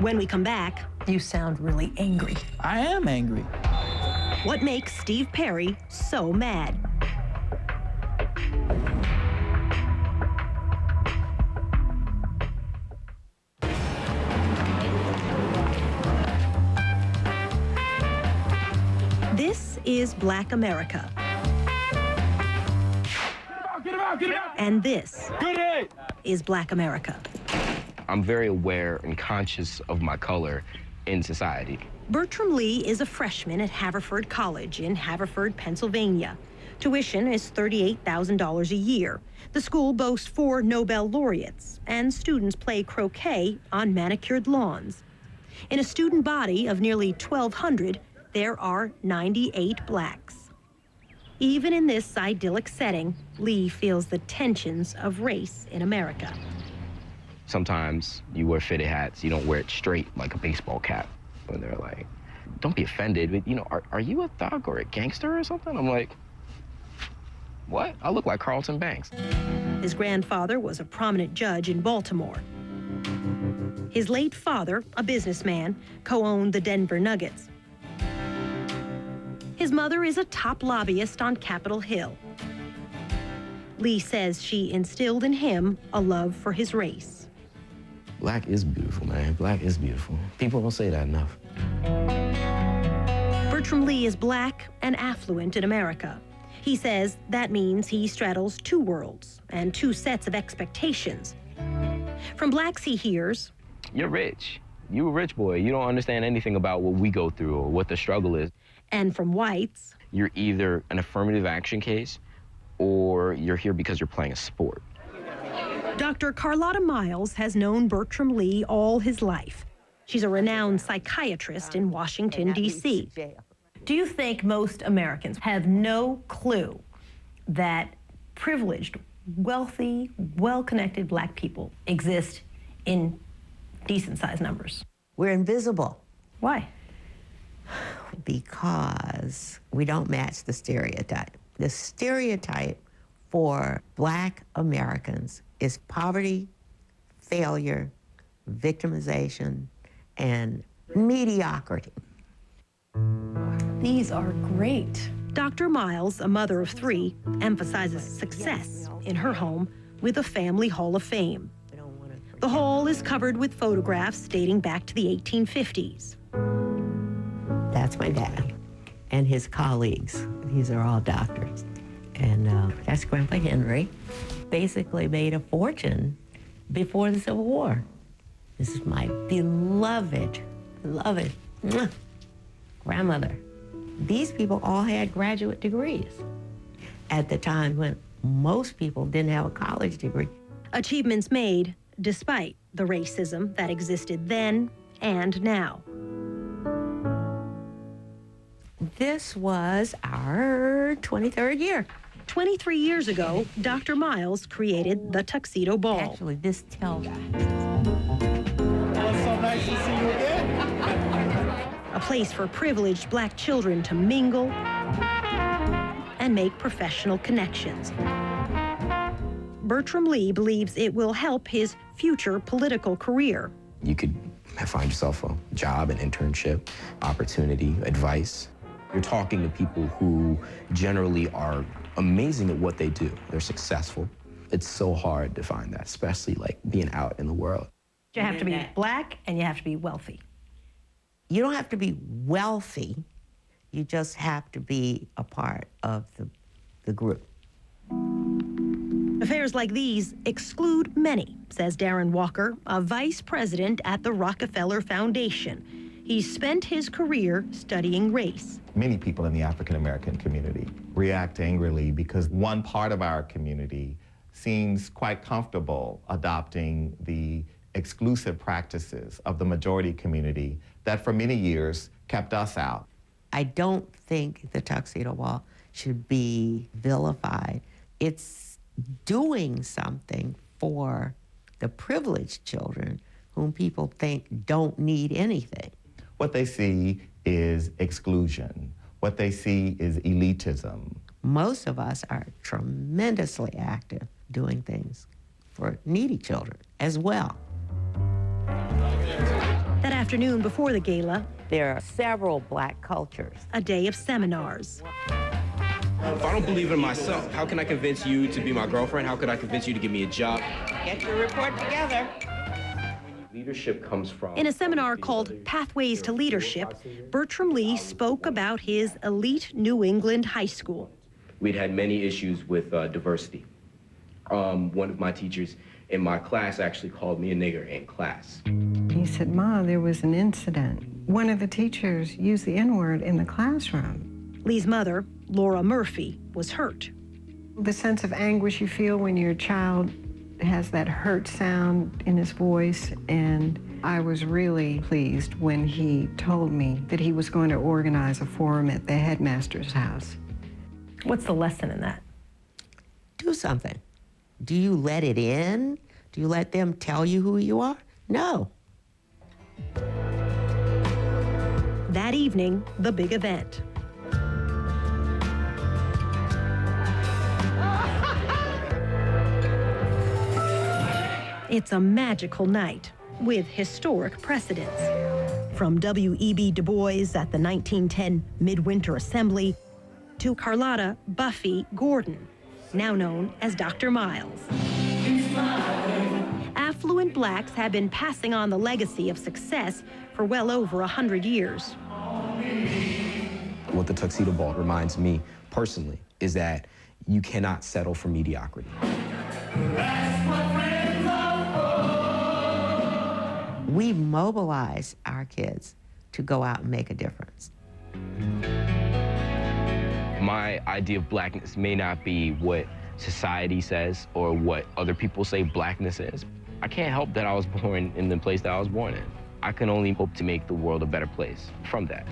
When we come back, You sound really angry. I am angry. what makes Steve Perry so mad? This is Black America. Get him out, get him out! And this Good hit! is Black America. I'm very aware and conscious of my color in society. Bertram Lee is a freshman at Haverford College in Haverford, Pennsylvania. Tuition is $38,000 a year. The school boasts 4 Nobel laureates, and students play croquet on manicured lawns. In a student body of nearly 1,200, there are 98 blacks. Even in this idyllic setting, Lee feels the tensions of race in America. Sometimes you wear fitted hats, you don't wear it straight like a baseball cap. When they're like, don't be offended, but you know, are you a thug or a gangster or something? I'm like, what? I look like Carlton Banks. His grandfather was a prominent judge in Baltimore. His late father, a businessman, co-owned the Denver Nuggets. His mother is a top lobbyist on Capitol Hill. Lee says she instilled in him a love for his race. Black is beautiful, man. Black is beautiful. People don't say that enough. Bertram Lee is black and affluent in America. He says that means he straddles 2 worlds and 2 sets of expectations. From blacks he hears, You're rich. You a rich boy. You don't understand anything about what we go through or what the struggle is. and from whites, You're either an affirmative action case or you're here because you're playing a sport. Dr. Carlotta Miles has known Bertram Lee all his life. She's a renowned psychiatrist in Washington, D.C. Do you think most Americans have no clue that privileged, wealthy, well-connected black people exist in decent-sized numbers? We're invisible Why? because we don't match the stereotype. The stereotype for black Americans is poverty, failure, victimization, and mediocrity. These are great. Dr. Miles, a mother of 3, emphasizes success in her home with a family hall of fame. The hall is covered with photographs dating back to the 1850s. That's my dad and his colleagues. These are all doctors. And that's Grandpa Henry. Basically made a fortune before the Civil War. This is my beloved mwah, grandmother. These people all had graduate degrees at the time when most people didn't have a college degree. Achievements made despite the racism that existed then and now. This was our 23rd year. 23 years ago, Dr. Miles created the Tuxedo Ball. Actually, this tells So nice to see you again. A place for privileged black children to mingle and make professional connections. Bertram Lee believes it will help his future political career. You could find yourself a job, an internship, opportunity, advice. You're talking to people who generally are amazing at what they do. They're successful. It's so hard to find that, especially like being out in the world. You have to be black and you have to be wealthy. You don't have to be wealthy. You just have to be a part of the group. Affairs like these exclude many, says Darren Walker, a vice president at the Rockefeller Foundation. He spent his career studying race. Many people in the African American community react angrily because one part of our community seems quite comfortable adopting the exclusive practices of the majority community that for many years kept us out. I don't think the tuxedo ball should be vilified. It's doing something for the privileged children whom people think don't need anything. What they see is exclusion. What they see is elitism. Most of us are tremendously active doing things for needy children as well. That afternoon before the gala, There are several black cultures. a day of seminars. If I don't believe in myself, how can I convince you to be my girlfriend? How could I convince you to give me a job? Get your report together. Leadership comes from... In a seminar called Pathways to Leadership, Bertram Lee spoke about his elite New England high school. We'd had many issues with diversity. One of my teachers in my class actually called me a nigger in class. He said, Ma, there was an incident. One of the teachers used the N-word in the classroom. Lee's mother, Laura Murphy, was hurt. The sense of anguish you feel when your child has that hurt sound in his voice, and I was really pleased when he told me that he was going to organize a forum at the headmaster's house. What's the lesson in that? Do something. Do you let it in? Do you let them tell you who you are? No. That evening, the big event. It's a magical night with historic precedents. From W.E.B. Du Bois at the 1910 Midwinter Assembly to Carlotta Buffy Gordon, now known as Dr. Miles. Affluent blacks have been passing on the legacy of success for well over 100 years. What the tuxedo ball reminds me personally is that you cannot settle for mediocrity. We mobilize our kids to go out and make a difference. My idea of blackness may not be what society says or what other people say blackness is. I can't help that I was born in the place that I was born in. I can only hope to make the world a better place from that.